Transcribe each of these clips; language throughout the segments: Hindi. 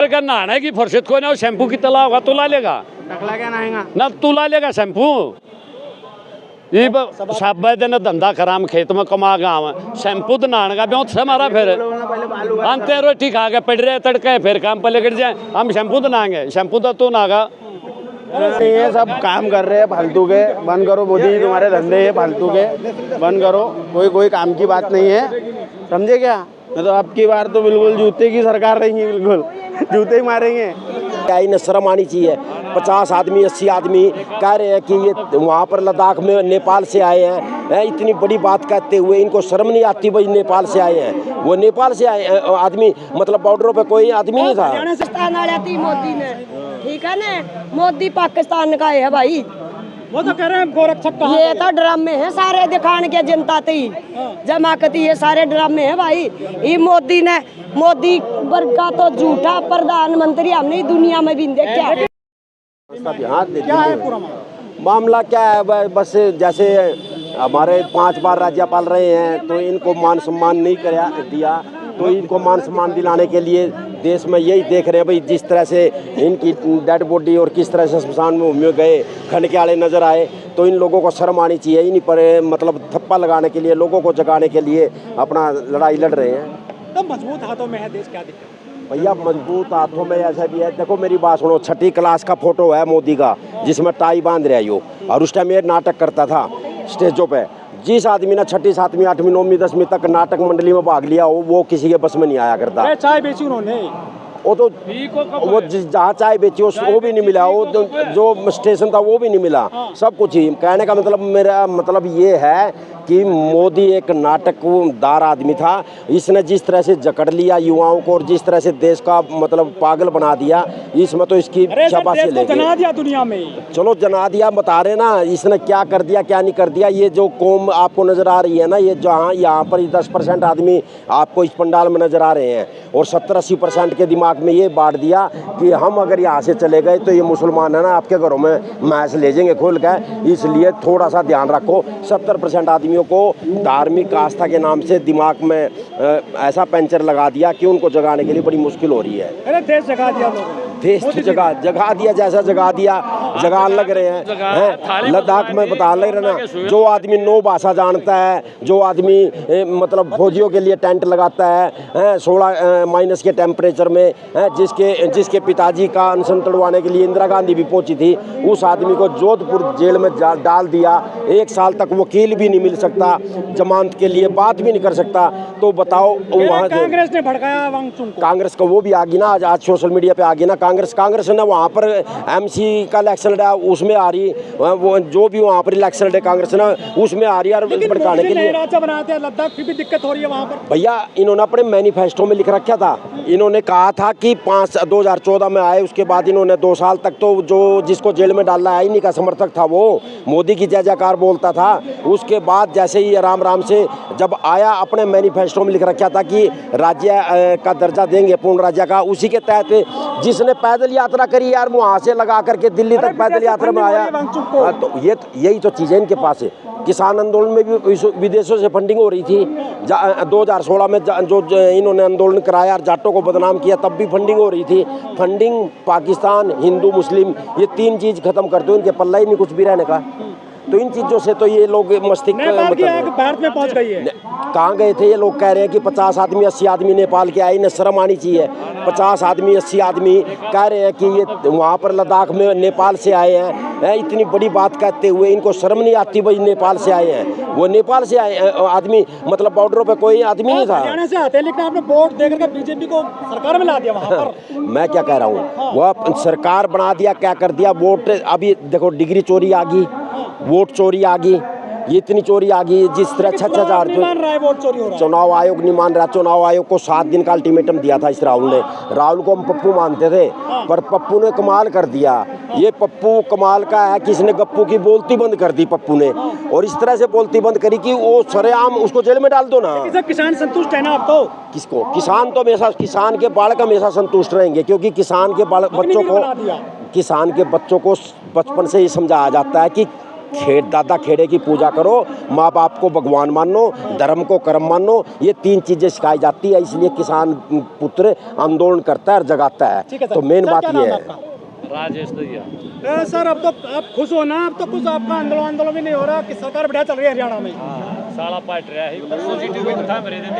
का नहाने की फुर्सत कोई ना, शैम्पू की तला होगा तुला लेगा, टकला क्या नहाएगा ना तुला लेगा शैम्पू। ये सब दिन धंधा कराम खेत में कमा गाँव शैम्पू तो नहाने का ब्यों से हमारा फिर अंते रोटी खा के पड़ रहे तड़के फिर काम पर लेकर जाए हम शैम्पू तो नहाएंगे, शैम्पू तो तू नहागा। ये सब काम कर रहे हैं फालतू के, बंद करो मोदी, तुम्हारे धंधे हैं फालतू के, बंद करो, कोई काम की बात नहीं है, समझे क्या? तो अब की बार तो बिल्कुल जूते की सरकार रहेंगी, बिल्कुल जूते ही मारेंगे। इन्हें शर्म आनी चाहिए। 50 आदमी 80 आदमी कह रहे हैं कि ये वहाँ पर लद्दाख में नेपाल से आए हैं, इतनी बड़ी बात कहते हुए इनको शर्म नहीं आती भाई नेपाल से आए हैं। वो नेपाल से आए आदमी, मतलब बॉर्डरों पे कोई आदमी नहीं था। पाकिस्तान वाले थी मोदी ने, ठीक है ना, मोदी पाकिस्तान का है भाई, वो तो कह रहे हैं गोरक्षक कहाँ ये तो ड्रामे है सारे दिखाने के जनता थी जमा करती है, सारे ड्रामे है भाई। ये मोदी ने, मोदी वर्ग का तो झूठा प्रधानमंत्री हमने दुनिया में भी नहीं देखा। क्या है पूरा मामला क्या है? बस जैसे हमारे 5 बार राज्यपाल रहे हैं तो इनको मान सम्मान नहीं दिया, तो इनको मान सम्मान दिलाने के लिए देश में यही देख रहे हैं भाई, जिस तरह से इनकी डेड बॉडी और किस तरह से शमशान भूमि में गए खंडक्याले नजर आए, तो इन लोगों को शर्म आनी चाहिए। इन पर मतलब थप्पा लगाने के लिए, लोगों को जगाने के लिए अपना लड़ाई लड़ रहे हैं। तो मजबूत हाथों में है देश, क्या दिक्कत? भैया मजबूत हाथों में ऐसा भी है, देखो मेरी बात सुनो, 6ठी क्लास का फोटो है मोदी का जिसमें टाई बांध रहा है यो, और उस टाइम ये नाटक करता था स्टेजों पे। जिस आदमी ने 6ठी 7वीं 8वीं 9वीं 10वीं तक नाटक मंडली में भाग लिया हो, वो किसी के बस में नहीं आया करता। चाय बेची उन्होंने, वो तो वो जहाँ चाय बेची वो भी नहीं मिला, वो जो स्टेशन था वो भी नहीं मिला, सब कुछ ही। कहने का मतलब, मेरा मतलब ये है कि मोदी एक नाटकदार आदमी था। इसने जिस तरह से जकड़ लिया युवाओं को और जिस तरह से देश का मतलब पागल बना दिया, इसमें तो इसकी शाबाशी लेंगे। जना दिया दुनिया में, चलो जना दिया, बता रहे ना इसने क्या कर दिया क्या नहीं कर दिया। ये जो कौम आपको नजर आ रही है ना, ये जहाँ यहाँ पर 10% आदमी आपको इस पंडाल में नजर आ रहे हैं, और 70-80% के दिमाग में ये बांट दिया कि हम अगर यहाँ से चले गए तो ये मुसलमान है ना आपके घरों में मैच ले जाएंगे खोल के। इसलिए थोड़ा सा ध्यान रखो, 70% आदमियों को धार्मिक आस्था के नाम से दिमाग में ऐसा पंचर लगा दिया कि उनको जगाने के लिए बड़ी मुश्किल हो रही है। अरे देश जगा दिया लोगों ने, देश तो जगा दिया, जैसा जगा दिया जगान लग रहे हैं। लद्दाख में बता लग रहे ना, जो आदमी 9 भाषा जानता है, जो आदमी मतलब फौजियों के लिए टेंट लगाता है 16 के टेम्परेचर में, जिसके पिताजी का अनशन तड़वाने के लिए इंदिरा गांधी भी पहुंची थी, उस आदमी को जोधपुर जेल में डाल दिया। 1 साल तक वकील भी नहीं मिल सकता, जमानत के लिए बात भी नहीं कर सकता। तो बताओ वहाँ कांग्रेस ने भड़काया वांगचुक को, कांग्रेस का वो भी आ गई ना, आज सोशल मीडिया पे आ गई ना कांग्रेस ने वहाँ पर MC का इलेक्शन लड़ा, उसमें आ रही, वो जो भी वहाँ पर इलेक्शन लड़े कांग्रेस ने उसमें आ रही है भड़काने के लिए। राज्य बनाते हैं लद्दाख, फिर भी दिक्कत हो रही है वहाँ पर। भैया इन्होंने अपने मैनिफेस्टो में लिख रखा था, इन्होंने कहा था कि 2014 में आए, उसके बाद इन्होंने 2 साल तक तो जो जिसको जेल में डाला है इन्हीं का समर्थक था, वो मोदी की जय जयकार बोलता था। उसके बाद जैसे ही राम से जब आया, अपने मैनिफेस्टो में लिख रखा था कि राज्य का दर्जा देंगे, पूर्ण राज्य का। उसी के तहत जिसने पैदल यात्रा करी यार, वहाँ से लगा करके दिल्ली तक पैदल यात्रा में आया, तो यही तो चीज़ें इनके पास है। किसान आंदोलन में भी विदेशों से फंडिंग हो रही थी। 2016 में जो इन्होंने आंदोलन कराया और जाटों को बदनाम किया, तब भी फंडिंग हो रही थी। फंडिंग पाकिस्तान, हिंदू मुस्लिम, ये 3 चीज़ खत्म कर दो, इनके पल्ला ही नहीं कुछ भी रहने का। तो इन चीज़ों से तो ये लोग मस्तिष्क भारत में पहुंच गई है। कहाँ गए थे ये लोग? कह रहे हैं कि 50 आदमी 80 आदमी नेपाल के आए, इन्हें शर्म आनी चाहिए। 50 आदमी 80 आदमी कह रहे हैं कि ये वहाँ पर लद्दाख में नेपाल से आए हैं, इतनी बड़ी बात कहते हुए इनको शर्म नहीं आती भाई नेपाल से आए हैं। वो नेपाल से आए आदमी, मतलब बॉर्डरों पे कोई आदमी नहीं था। हरियाणा से आते हैं, लेकिन आपने वोट देकर बीजेपी को सरकार में ला दिया वहाँ पर। मैं क्या कह रहा हूँ, वह सरकार बना दिया, क्या कर दिया। वोट अभी देखो, डिग्री चोरी आ गई, वोट चोरी आ गई, ये इतनी चोरी आ गई। जिस तरह 6,000 चुनाव आयोग नहीं मान रहा। चुनाव आयोग को 7 दिन का अल्टीमेटम दिया था इस राहुल ने। राहुल को हम पप्पू मानते थे, पर पप्पू ने कमाल कर दिया। ये पप्पू कमाल का है, किसने गप्पू की बोलती बंद कर दी पप्पू ने, और इस तरह से बोलती बंद करी कि वो सरेआम उसको जेल में डाल दो ना। किसान संतुष्ट है ना अब तो? किसको? किसान तो हमेशा, किसान के बालक हमेशा संतुष्ट रहेंगे, क्योंकि किसान के बच्चों को बचपन से ही समझाया जाता है कि दादा खेड़े की पूजा करो, माँ बाप को भगवान मानो, धर्म को कर्म मानो, ये 3 चीजें सिखाई जाती है। इसलिए किसान पुत्र आंदोलन करता है और जगाता ठीक है है। सर। तो मेन सर, बात क्या नाम ये है है। आपका? राजेश दैया। सर अब तो आप खुश हो ना, अब तो कुछ आपका आंदोलन भी नहीं हो रहा कि सरकार बढ़िया चल रही है हरियाणा में। साला पाट रहा है परसों जीटी रोड था मेरे दिन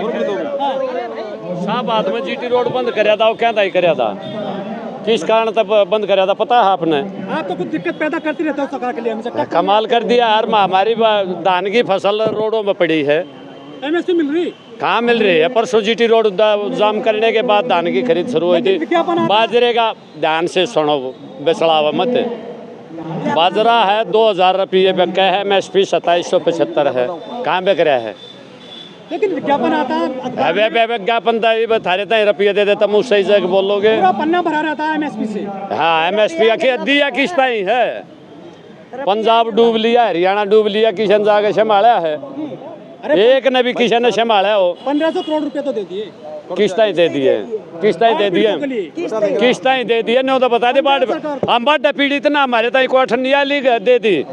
साहब हाथ में जीटी रोड बंद करया था, वो क्या था ही करया था, किस कारण तब बंद करया था पता है आपने? आप तो कुछ दिक्कत पैदा करती रहते हो सरकार के लिए, हमेशा क्या कमाल कर दिया यार, हमारी धान की फसल रोडों में पड़ी है, MSP मिल रही? कहाँ मिल रही है? परसों जीटी रोड जाम करने के बाद धान की खरीद शुरू हुई थी। बाजरे का ध्यान से सुनो, बेचड़ावा मत। बाजरा है 2000 रुपये बिक है, MSP 2775 है, कहाँ बिक रहा है? लेकिन विज्ञापन आता है, अबे विज्ञापन था ये थारे तय रुपये दे देता, मुँह सही जगह बोलोगे। पूरा पन्ना भरा रहता है MSP से। हाँ MSP दिया किस टाइम है? पंजाब डूब लिया, हरियाणा डूब लिया, किशन जाके संभाला है? एक ने भी किशन ने संभाला हो? 1500 करोड़ रुपए तो दे दिए। किस्तें दे दिए, किस्तें दे दिए, किस्तें दे दिए, नहीं तो बता दे बाट हम बाट पीड़ित ना हमारे तक कोठनिया ली दे दी,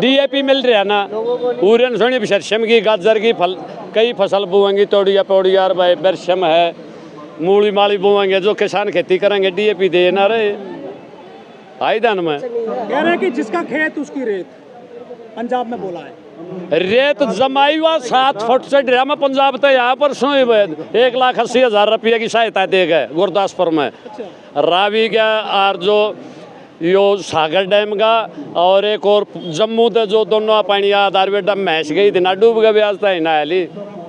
DAP मिल रहा ना, पूरन सोनी शर्षम की गाजर की फल कई फसल बोएंगी, तोड़िया पौड़िया भाई बरसम है, मूली माली बोएंगे, जो किसान खेती करेंगे DAP दे ना रहे आई दान में। कह रहे हैं कि जिसका खेत उसकी रेत, पंजाब में बोला है। रेत जमाई हुआ 7 फुट से ड्राम में पंजाब तो यहाँ पर 1,80,000 रुपये की सहायता दे गए गुरदासपुर में। रावी का और जो यो सागर डैम का और एक और जम्मू तो जो दोनों पानी आधार पे डैम महस गई थी ना, डूब गए ब्याज था ना अली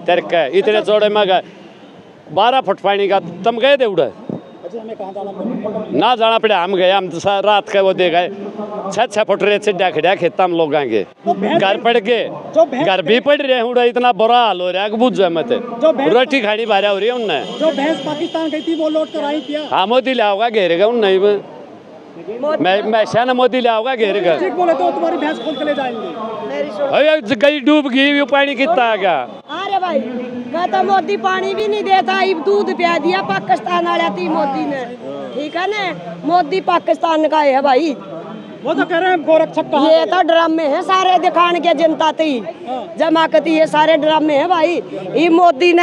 तरक इतने चौड़े में गए 12 फुट पानी का, तुम गए थे उड़े अच्छा, हमें कहाँ जाना पड़ेगा? ना जाना पड़े, हम गए, हम रात का वो दे गए 6 फुट रेत से डाखड़ा खेता हम लोग आएंगे, घर पड़ के घर भी पड़ रहे हैं, इतना बुरा हाल हो रहा है कि बुझ जाए मत, रोटी खानी भारा हो रही है उनने। जो भैंस पाकिस्तान गई थी वो लौट कर आई क्या? हाँ मोदी ले आओगा घेरेगा उन नहीं मैं शान मोदी ले आओगा घेरेगा, ठीक बोले तो तुम्हारी भैंस खोल के ले जाएंगे। गई डूब गई, वो पानी कितना आ गया? अरे भाई मैं तो मोदी पानी भी नहीं देता, अब दूध पिया दिया पाकिस्तान वाला थी मोदी ने, ठीक है ना, मोदी पाकिस्तान का है भाई। वो तो कह रहे हैं गोरक्षक कहाँ ये तो ड्रामे है सारे दिखाने के जनता थी जमा करती है, सारे ड्रामे है भाई। ये मोदी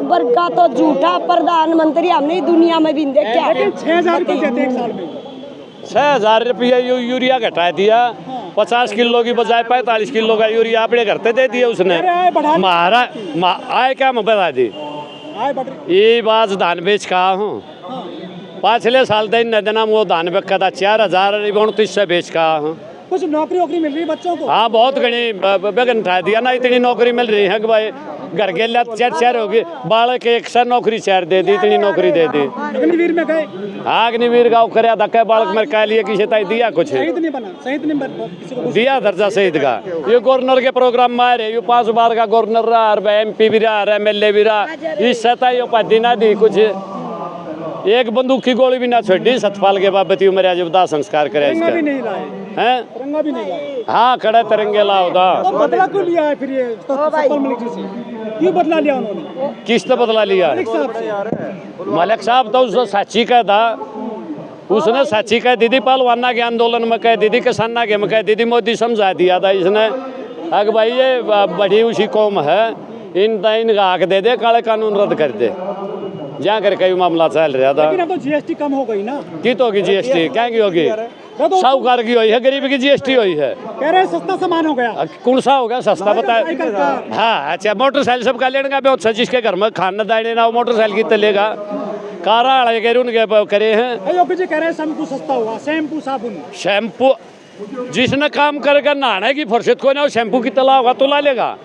वर्ग का तो झूठा प्रधानमंत्री हमने दुनिया में भी नहीं देखा। लेकिन 6,000 रुपये देते एक साल में। 6,000 रुपया यूरिया घटा दिया, 50 किलो की बजाय 45 किलो का यूरिया अपने घर पे दे दिया उसने। महारा आए क्या मैं बता दी, आए बढ़ रही। ये बात धान बेच कहा हूँ, पिछले साल दिन देना वो धान बेचा था 4,029 से बेच कहा हूँ। कुछ नौकरी मिल रही बच्चों को? हाँ बहुत घनी बेगन उठा दिया ना, इतनी नौकरी मिल रही है कि भाई घर के लिए 4 होगी, बालक एक सर नौकरी 4 दे दी, इतनी नौकरी दे दी। अग्निवीर में गए? हाँ अग्निवीर गाँव कर धक्का बालक मेरे कह लिए किसी तय दिया कुछ शहीद नहीं बना, शहीद नहीं बना किसी को? दिया दर्जा शहीद का। ये गवर्नर के प्रोग्राम में आ रहे, ये 5 बार का गवर्नर रहा, MP भी रहा, MLA भी रहा, इस सतह उपाधि ना दी, कुछ एक बंदूक की गोली भी ना छोड़ी, सतपाल के बाबत उम्र जब दाह संस्कार करे तिरंगा इसका भी नहीं लाए, हैं? तिरंगा भी नहीं लाए। हाँ खड़े तिरंगे लाओ दा। तो बदला क्यों लिया है फिर ये सतपाल मलिक जी से? क्यों बदला लिया उन्होंने? किस्त बदला लिया? मलिक साहब से। मलिक साहब तो उसने साची का था, उसने साची कह दी थी, पहलवाना के आंदोलन में कह दी थी, किसाना के में कह दी थी, मोदी समझा दिया था इसने अग भाई ये बड़ी उसी कौम है, इनका हक दे दे, काले कानून रद्द कर दे, जहाँ कर कई मामला चल रहा था। लेकिन अब तो GST कम हो गई ना? की तो होगी GST, क्या की होगी? साहूकार की हुई है, गरीब की GST हुई है। कह रहे सस्ता सामान हो गया। कौन सा हो गया सस्ता बताए? साइकिल का। हाँ अच्छा, मोटरसाइकिल सबका लेने का अच्छा, जिसके घर में खाना दाने ना हो मोटरसाइकिल की तलेगा, कारा उनके करे हैं। योगी जी कह रहे हैं शैम्पू सस्ता हुआ, शैम्पू साबुन। शैम्पू जिसने काम करके नहाने की फुर्सत को ना, शैम्पू की तला होगा तुला लेगा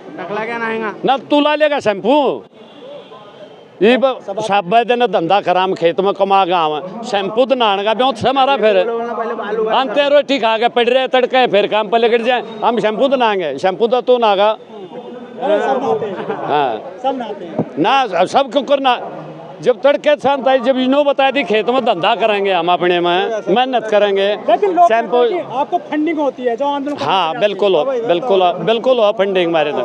ना, तुला लेगा शैम्पू। ये सब दिन धंधा खराम खेत में कमा गाँव, शैम्पू तो नहाने का ब्यों से मारा, फिर अंते रोटी खा के पड़ रहे तड़के, फिर काम पर लेकर जाए, हम शैम्पू तो नहाएंगे, शैम्पू तो तू नहागा। सब नहाते हैं, हाँ सब नहाते हैं ना, सब क्यों करना, जब तड़के शांत आई, जब इन्हों बता दी खेत में धंधा करेंगे, हम अपने में मेहनत करेंगे, शैम्पू आपको फंडिंग होती है जो आंदोलन। हाँ बिल्कुल हो, बिल्कुल हो फंडिंग हमारे तो,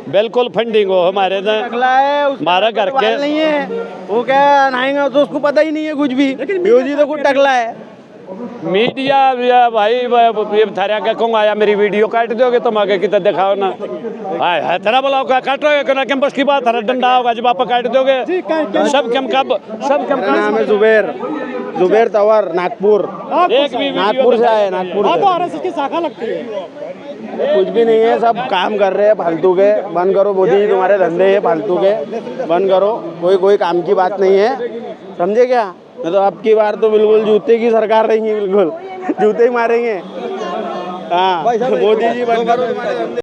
बिल्कुल फंडिंग हो हमारे तो। हमारा घर के नहीं है, वो क्या नहाएंगे तो उसको पता ही नहीं है कुछ भी, योगी तो कुछ टकला है, मीडिया या भाई ये थारे आगे कौन आया मेरी वीडियो काट दोगे तुम आगे कितना दिखाओ ना हाय है तेरा बोला होगा काटोगे कि कैंपस की बात है डंडा होगा जब आप काट दोगे सब कम कब सब कम मेरा नाम है जुबेर तंवर, नागपुर। एक भी नागपुर से आए, नागपुर हाँ से। तो आरएसएस की शाखा लगती है। कुछ भी नहीं है, सब काम कर रहे हैं फालतू के। बंद करो मोदी जी, तुम्हारे धंधे हैं फालतू के, बंद करो। कोई काम की बात नहीं है, समझे क्या? नहीं तो अब की बार तो बिल्कुल जूते की सरकार रहेंगी, बिल्कुल जूते ही मारेंगे। हाँ, मोदी जी बंद करो तुम्हारे धंधे।